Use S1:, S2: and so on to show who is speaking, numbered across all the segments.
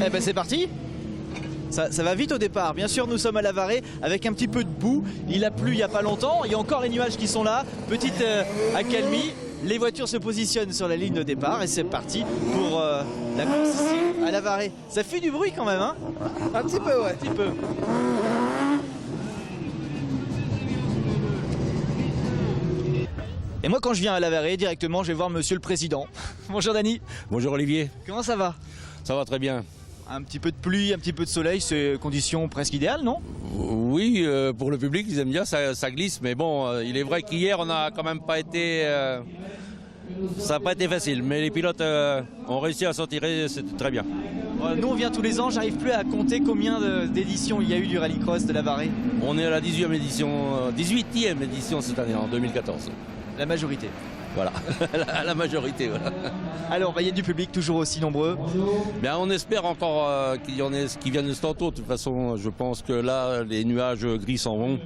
S1: Eh ben c'est parti. Ça va vite au départ. Bien sûr, nous sommes à Lavarré avec un petit peu de boue. Il a plu il n'y a pas longtemps. Il y a encore les nuages qui sont là. Petite accalmie. Les voitures se positionnent sur la ligne de départ et c'est parti pour la course ici à Lavarré. Ça fait du bruit quand même, hein?
S2: Un petit peu, ouais.
S1: Un petit peu. Et moi, quand je viens à Lavarré, directement, je vais voir Monsieur le Président. Bonjour Dany.
S3: Bonjour Olivier.
S1: Comment ça va?
S3: Ça va très bien.
S1: Un petit peu de pluie, un petit peu de soleil, c'est conditions presque idéales, non?
S3: Oui, pour le public, ils aiment bien, ça glisse. Mais bon, il est vrai qu'hier, on n'a quand même pas été... ça n'a pas été facile. Mais les pilotes ont réussi à s'en tirer, c'était très bien.
S1: Nous, on vient tous les ans, j'arrive plus à compter combien d'éditions il y a eu du rallycross de Lavarré.
S3: On est à la 18e édition cette année, en 2014.
S1: La majorité.
S3: Voilà, la majorité, voilà.
S1: Alors, il y a du public toujours aussi nombreux.
S3: Bien, on espère encore qu'il y en ait qui viennent tantôt. De toute façon, je pense que là, les nuages gris s'en vont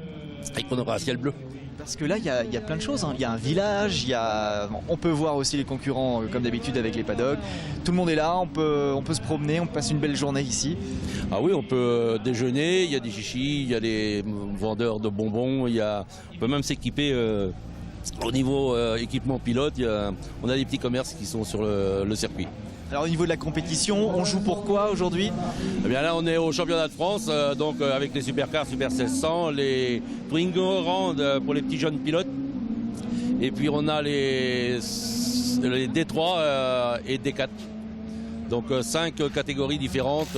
S3: et qu'on aura un ciel bleu.
S1: Parce que là, il y a plein de choses. Il y a un village, on peut voir aussi les concurrents comme d'habitude avec les paddocks. Tout le monde est là, on peut se promener, on passe une belle journée ici.
S3: Ah oui, on peut déjeuner, il y a des chichis, il y a des vendeurs de bonbons, on peut même s'équiper. Au niveau équipement pilote, on a des petits commerces qui sont sur le circuit.
S1: Alors au niveau de la compétition, on joue pour quoi aujourd'hui?
S3: Eh bien là, on est au championnat de France, donc avec les supercars, Super 1600, les Twingo Round pour les petits jeunes pilotes. Et puis on a les D3 et D4. Donc 5 catégories différentes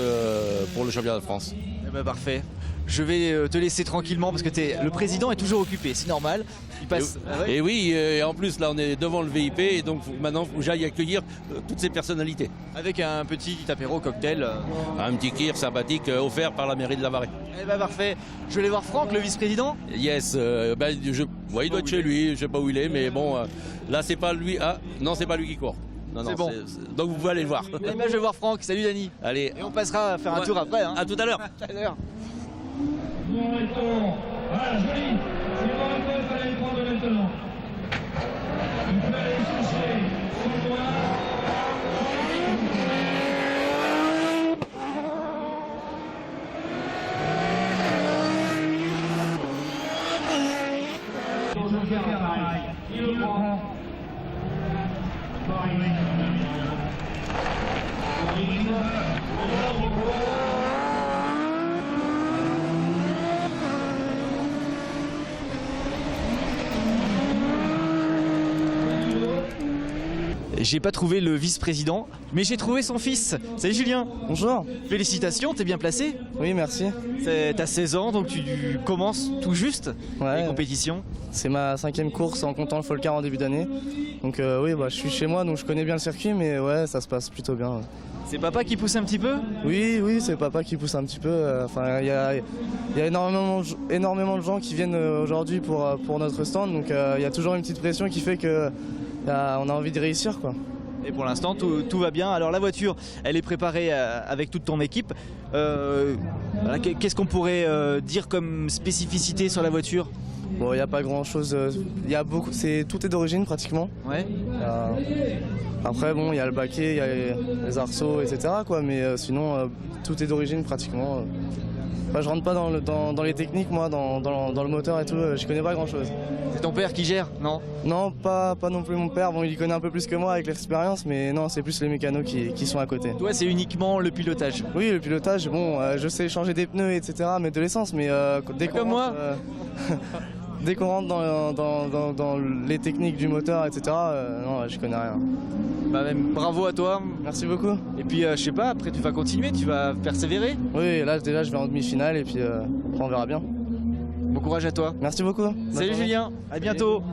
S3: pour le championnat de France.
S1: Eh ben, parfait. Je vais te laisser tranquillement parce que le président est toujours occupé, c'est normal. Il passe.
S3: Et oui, et en plus là on est devant le VIP et donc maintenant il faut que j'aille accueillir toutes ces personnalités.
S1: Avec un petit apéro cocktail.
S3: Un petit kir sympathique offert par la mairie de Lavarré.
S1: Eh ben parfait. Je vais aller voir Franck, le vice-président.
S3: Yes, il doit être chez lui, je sais pas où il est, mais bon, là c'est pas lui. Ah non, c'est pas lui qui court. Non,
S1: c'est bon.
S3: Donc vous pouvez aller le voir.
S1: Eh ben je vais voir Franck. Salut Dany.
S3: Allez.
S1: Et on passera faire un tour après. Hein.
S3: À tout à l'heure.
S1: À tout à l'heure.
S4: Voilà, joli. C'est le moment qu'il fallait le prendre maintenant. Il peut aller chercher son point. Il le prend.
S1: J'ai pas trouvé le vice-président, mais j'ai trouvé son fils. Salut Julien.
S2: Bonjour.
S1: Félicitations, t'es bien placé.
S2: Oui, merci.
S1: T'as 16 ans, donc tu commences tout juste les compétitions.
S2: C'est ma 5e course en comptant le Folcar en début d'année. Donc oui, je suis chez moi, donc je connais bien le circuit, mais ouais, ça se passe plutôt bien.
S1: C'est papa qui pousse un petit peu?
S2: Oui, c'est papa qui pousse un petit peu. Enfin, il y a énormément de gens qui viennent aujourd'hui pour notre stand, donc il y a toujours une petite pression qui fait que on a envie de réussir, quoi.
S1: Et pour l'instant, tout va bien. Alors la voiture, elle est préparée avec toute ton équipe. Voilà, qu'est-ce qu'on pourrait dire comme spécificité sur la voiture?
S2: Bon, il n'y a pas grand-chose. Tout est d'origine pratiquement.
S1: Ouais.
S2: Après, bon, il y a le baquet, il y a les arceaux, etc., quoi. Mais sinon, tout est d'origine pratiquement. Je rentre pas dans les techniques, moi, dans le moteur et tout. Je connais pas grand-chose.
S1: C'est ton père qui gère, non?
S2: Non, pas non plus mon père. Bon, il y connaît un peu plus que moi avec l'expérience, mais non, c'est plus les mécanos qui sont à côté.
S1: Toi, c'est uniquement le pilotage?
S2: Oui, le pilotage, bon, je sais changer des pneus, etc., mettre de l'essence, mais dès qu'on
S1: comme moi
S2: dès qu'on rentre dans les techniques du moteur, etc., non, je connais rien.
S1: Bah même, bravo à toi.
S2: Merci beaucoup.
S1: Et puis, je sais pas, après tu vas continuer, tu vas persévérer?
S2: Oui, là déjà je vais en demi-finale et puis après on verra bien.
S1: Bon courage à toi.
S2: Merci beaucoup.
S1: Salut Julien, à bientôt.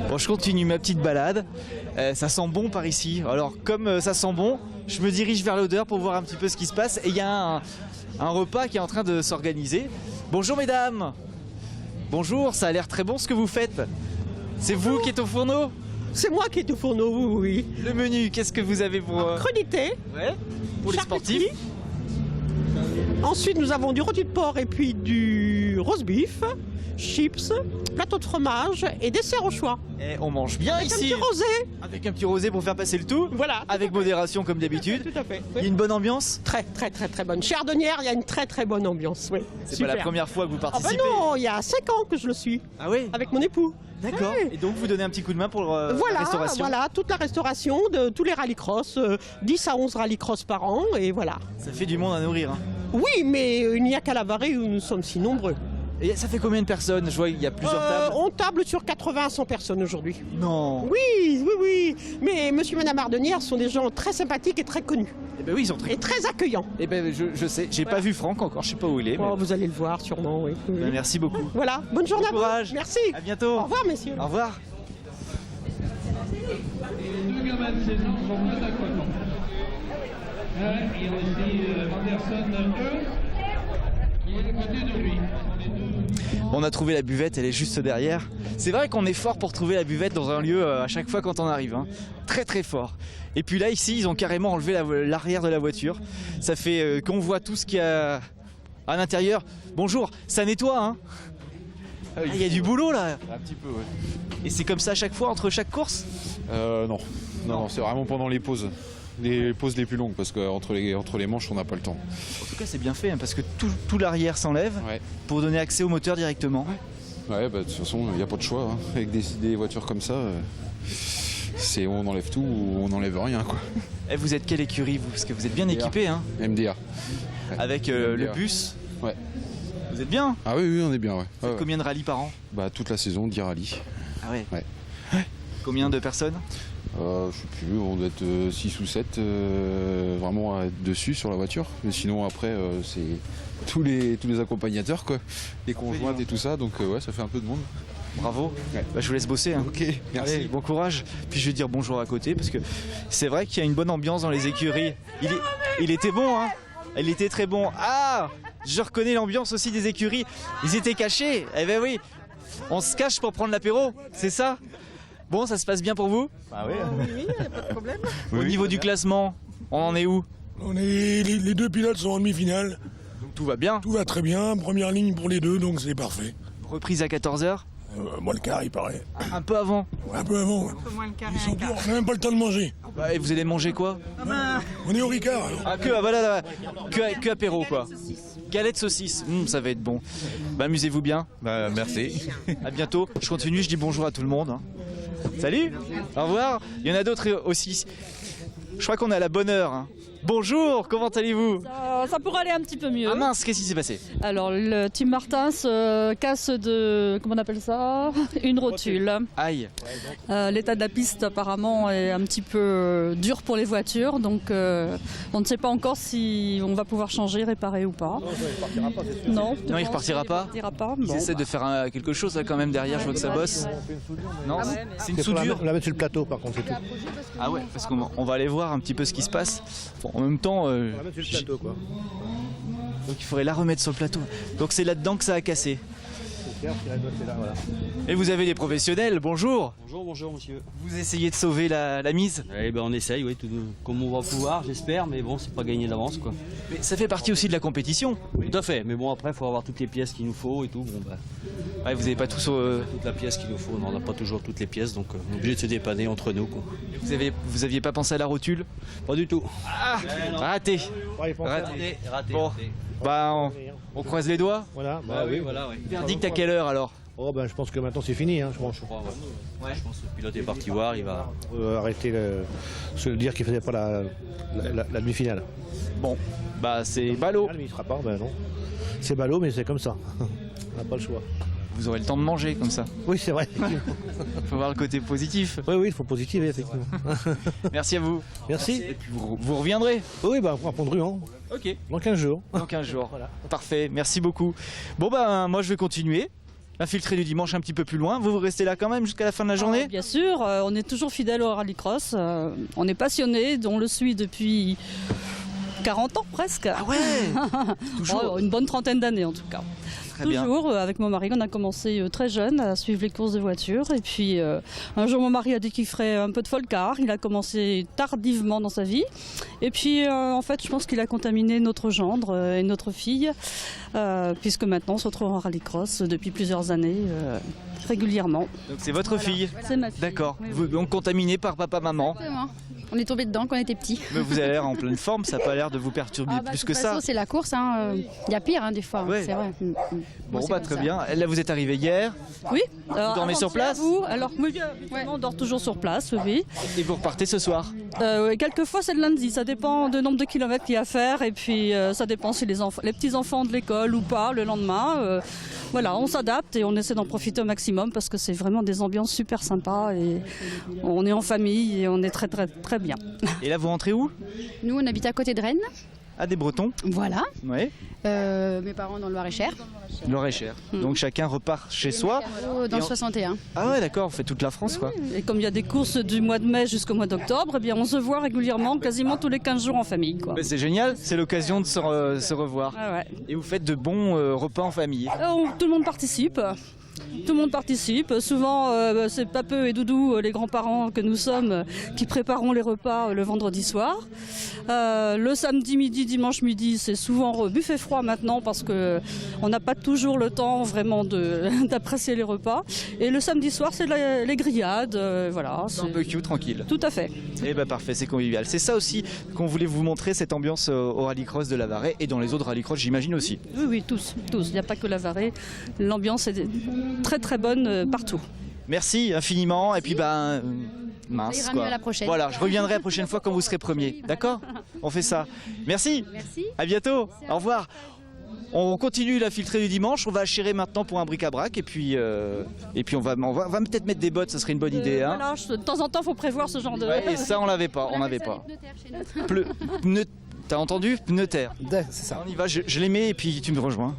S1: Bon, je continue ma petite balade. Ça sent bon par ici. Alors comme ça sent bon, je me dirige vers l'odeur pour voir un petit peu ce qui se passe. Et il y a un repas qui est en train de s'organiser. Bonjour mesdames. Bonjour, ça a l'air très bon ce que vous faites. C'est vous qui êtes au fourneau?
S5: C'est moi qui est au fourneau, oui.
S1: Le menu, qu'est-ce que vous avez pour,
S5: Crudité,
S1: ouais, pour les
S5: charcuterie.
S1: sportifs?
S5: Ensuite, nous avons du rôti de porc et puis du roast beef, chips, plateau de fromage et dessert au choix.
S1: Et on mange bien
S5: Avec un
S1: ici.
S5: petit rosé.
S1: Avec un petit rosé pour faire passer le tout.
S5: Voilà.
S1: Avec modération comme d'habitude.
S5: Tout à fait.
S1: Il y a une bonne ambiance.
S5: Très bonne. Chez Ardonnière, il y a une très bonne ambiance. Oui.
S1: C'est pas la première fois que vous
S5: Ah bah
S1: participez.
S5: non, il y a 5 ans que je le suis,
S1: Ah oui.
S5: avec mon époux.
S1: D'accord.
S5: Ouais.
S1: Et donc vous donnez un petit coup de main pour la restauration.
S5: Voilà, toute la restauration de tous les rallycross, 10 à 11 rallycross par an, et voilà.
S1: Ça fait du monde à nourrir. Hein.
S5: Oui, mais il n'y a qu'à la Varée où nous sommes si nombreux.
S1: Et ça fait combien de personnes? Je vois qu'il y a plusieurs tables.
S5: On table sur 80 à 100 personnes aujourd'hui.
S1: Non.
S5: Oui. Mais monsieur et madame Ardonnière sont des gens très sympathiques et très connus.
S1: Eh ben oui, ils sont très.
S5: Et très accueillants.
S1: Eh ben je sais. J'ai pas vu Franck encore. Je sais pas où il est. Mais...
S5: Oh, vous allez le voir sûrement, oui.
S1: Ben, merci beaucoup.
S5: Voilà, bonne journée
S1: Bon
S5: à vous.
S1: courage.
S5: Merci.
S1: À bientôt.
S5: Au revoir, messieurs.
S1: Au revoir.
S4: Les deux gamins de 16 ans sont moins aquatants. Il y a aussi Anderson, qui est à côté de lui.
S1: On a trouvé la buvette, elle est juste derrière. C'est vrai qu'on est fort pour trouver la buvette dans un lieu à chaque fois quand on arrive. Hein. Très fort. Et puis là, ici, ils ont carrément enlevé l'arrière de la voiture. Ça fait qu'on voit tout ce qu'il y a à l'intérieur. Bonjour, ça nettoie, hein? Ah, il y a du boulot là.
S6: Un petit peu, ouais.
S1: Et c'est comme ça à chaque fois, entre chaque course?
S6: Non, c'est vraiment pendant les pauses. Les pauses les plus longues, parce qu'entre les manches, on n'a pas le temps.
S1: En tout cas, c'est bien fait, hein, parce que tout l'arrière s'enlève
S6: Ouais.
S1: pour donner accès au moteur directement.
S6: Ouais, bah, de toute façon, il n'y a pas de choix. Hein. Avec des voitures comme ça, c'est on enlève tout ou on n'enlève rien, quoi.
S1: Et vous êtes quelle écurie, vous? Parce que vous êtes bien équipé, hein,
S6: MDA.
S1: avec
S6: MDA.
S1: le bus.
S6: Ouais.
S1: Vous êtes bien?
S6: Ah oui, on est bien, ouais.
S1: Vous faites combien de rallyes par an?
S6: Bah, toute la saison, 10 rallyes.
S1: Ah ouais.
S6: Ouais.
S1: Combien de personnes?
S6: Je sais plus, on doit être 6 ou 7 vraiment à être dessus sur la voiture. Mais sinon, après, c'est tous les accompagnateurs, quoi. Les conjointes et tout ça, donc ouais, ça fait un peu de monde.
S1: Bravo.
S6: Ouais.
S1: Bah, je vous laisse bosser. Hein.
S6: Ok, merci.
S1: Allez, bon courage. Puis je vais dire bonjour à côté parce que c'est vrai qu'il y a une bonne ambiance dans les écuries. Il était bon, hein. Il était très bon. Ah, je reconnais l'ambiance aussi des écuries. Ils étaient cachés. Eh ben oui. On se cache pour prendre l'apéro, c'est ça? Bon, ça se passe bien pour vous?
S7: Ah oui.
S5: Oui, il n'y a pas de problème.
S1: Au niveau du classement, on en est où?
S8: Les deux pilotes sont en demi-finale.
S1: Donc tout va bien.
S8: Tout va très bien. Première ligne pour les deux, donc c'est parfait.
S1: Reprise à 14h.
S8: Moi, le quart, il paraît.
S1: Un peu avant.
S8: Ouais, un peu avant. Ouais. Ils sont durs. On n'a même pas le temps de manger.
S1: Bah, et vous allez manger quoi?
S8: On est au Ricard. Alors.
S1: Ah, voilà, là, que apéro quoi. Galette saucisse, ça va être bon. Bah, amusez-vous bien.
S7: Bah, merci.
S1: À bientôt. Je continue, je dis bonjour à tout le monde. Hein. Salut, au revoir. Il y en a d'autres aussi. Je crois qu'on est à la bonne heure. Hein. Bonjour, comment allez-vous?
S9: Ça pourrait aller un petit peu mieux.
S1: Ah mince, qu'est-ce qui s'est passé?
S9: Alors, le Team Martin se casse de... Comment on appelle ça? Une rotule.
S1: Aïe.
S9: L'état de la piste, apparemment, est un petit peu dur pour les voitures. Donc, on ne sait pas encore si on va pouvoir changer, réparer ou pas. Non,
S1: Non, il repartira pas.
S9: Il repartira pas.
S1: Ils
S9: Bon,
S1: essaient de faire quelque chose là quand même derrière, je vois que ça bosse. Non, c'est une soudure.
S7: On la met sur le plateau par contre, c'est tout.
S1: Ah ouais, parce qu'on va aller voir un petit peu ce qui se passe. Bon, en même temps,
S7: On la met sur le plateau quoi.
S1: donc il faudrait la remettre sur le plateau. Donc c'est là-dedans que ça a cassé.
S7: C'est là, voilà.
S1: Et vous avez des professionnels, bonjour.
S10: Bonjour monsieur.
S1: Vous essayez de sauver la mise.
S10: Eh ben on essaye, oui, comme on va pouvoir, j'espère, mais bon, c'est pas gagné d'avance quoi.
S1: Mais ça fait partie aussi de la compétition.
S10: Tout à fait, mais bon après, il faut avoir toutes les pièces qu'il nous faut et tout. Bon, bah,
S1: Ouais, vous n'avez pas tout sur.
S10: toute la pièce qu'il nous faut, on n'a pas toujours toutes les pièces, donc on est obligé de se dépanner entre nous quoi.
S1: Vous aviez pas pensé à la rotule?
S10: Pas du tout.
S1: Ah, raté.
S7: Ouais, ils font ça.
S10: Raté.
S1: Bon, bah on croise les doigts.
S7: Voilà.
S10: Bah oui, voilà, ouais.
S1: Verdict à quelle heure alors?
S7: Oh ben je pense que maintenant c'est fini, hein, je pense.
S10: Je crois, ouais. Je pense que le pilote est parti voir, il va.
S7: Arrêter se dire qu'il faisait pas la demi-finale.
S1: Bon, bah c'est ballot.
S7: Mais il sera pas, ben non. C'est ballot, mais c'est comme ça. On n'a pas le choix.
S1: Vous aurez le temps de manger comme ça.
S7: Oui, c'est vrai.
S1: Faut voir le côté positif.
S7: Oui, il faut positiver, effectivement.
S1: Merci à vous.
S7: Merci.
S1: Et puis vous reviendrez.
S7: Oui, ben on va prendre hein.
S1: Ok.
S7: Dans 15 jours.
S1: Dans 15 jours. Parfait, merci beaucoup. Bon ben moi je vais continuer. Infiltré du dimanche un petit peu plus loin. Vous restez là quand même jusqu'à la fin de la journée?
S9: bien sûr, on est toujours fidèle au rallycross. On est passionné, on le suit depuis 40 ans presque.
S1: Ah ouais. Toujours.
S9: Oh, une bonne trentaine d'années en tout cas.
S1: Très bien.
S9: Toujours, avec mon mari, on a commencé très jeune à suivre les courses de voitures. Et puis un jour, mon mari a dit qu'il ferait un peu de folcar. Il a commencé tardivement dans sa vie. Et puis, en fait, je pense qu'il a contaminé notre gendre et notre fille, puisque maintenant, on se retrouve en rallycross depuis plusieurs années, régulièrement.
S1: Donc c'est votre fille.
S9: C'est ma fille.
S1: D'accord. Vous donc contaminé par papa, maman.
S11: Exactement. On est tombé dedans quand on était petits.
S1: Mais vous avez l'air en pleine forme. Ça n'a pas l'air de vous perturber plus que ça.
S11: C'est la course, il y a pire des fois,
S1: Ouais.
S11: c'est vrai.
S1: Bon,
S11: c'est
S1: bah
S11: comme
S1: très
S11: ça.
S1: bien. Là, vous êtes arrivé hier.
S9: Oui.
S1: Vous dormez sur place?
S9: Alors, oui, évidemment, on dort toujours sur place, oui.
S1: Et vous repartez ce soir.
S9: Quelquefois, c'est le lundi. Ça dépend du nombre de kilomètres qu'il y a à faire. Et puis, ça dépend si les petits-enfants de l'école ou pas le lendemain. Voilà, on s'adapte et on essaie d'en profiter au maximum parce que c'est vraiment des ambiances super sympas. Et on est en famille et on est très, très, très bien.
S1: Et là, vous rentrez où?
S11: Nous, on habite à côté de Rennes.
S1: À des Bretons.
S11: Voilà.
S1: Oui.
S11: Mes parents dans le Loir-et-Cher.
S1: Loir-et-Cher. Donc chacun repart chez soi.
S11: Dans
S1: Et
S11: le
S1: on-
S11: 61.
S1: Ah ouais, d'accord, on fait toute la France, quoi.
S9: Et comme il y a des courses du mois de mai jusqu'au mois d'octobre, eh bien, on se voit régulièrement, quasiment tous les 15 jours en famille, quoi.
S1: Mais c'est génial, c'est l'occasion de se revoir.
S9: Ah ouais.
S1: Et vous faites de bons repas en famille.
S9: Tout le monde participe. Tout le monde participe. Souvent, c'est Papeux et Doudou, les grands-parents que nous sommes, qui préparons les repas le vendredi soir. Le samedi midi, dimanche midi, c'est souvent buffet froid maintenant parce que on n'a pas toujours le temps vraiment d'apprécier les repas. Et le samedi soir, c'est les grillades. Voilà.
S1: Barbecue tranquille.
S9: Tout à fait.
S1: Et bah parfait, c'est convivial. C'est ça aussi qu'on voulait vous montrer, cette ambiance au rallycross de Lavaret et dans les autres rallycross, j'imagine aussi.
S9: Oui, oui, tous. Il n'y a pas que Lavaret. L'ambiance est très très bonne partout.
S1: Merci infiniment et puis mince
S11: Ça ira
S1: quoi.
S11: mieux à la prochaine.
S1: Voilà, je reviendrai la prochaine fois quand vous serez premier. D'accord? On fait ça. Merci.
S11: Merci.
S1: À bientôt. Au revoir. On continue la filtrée du dimanche. On va chérer maintenant pour un bric-à-brac et puis on va peut-être mettre des bottes. Ça serait une bonne idée. Hein.
S9: Voilà, de temps en temps, il faut prévoir ce genre de...
S1: Ouais, et ça, on l'avait pas. On n'avait pas. T'as entendu? Pneu terre.
S2: C'est ça.
S1: On y va. Je les mets et puis tu me rejoins.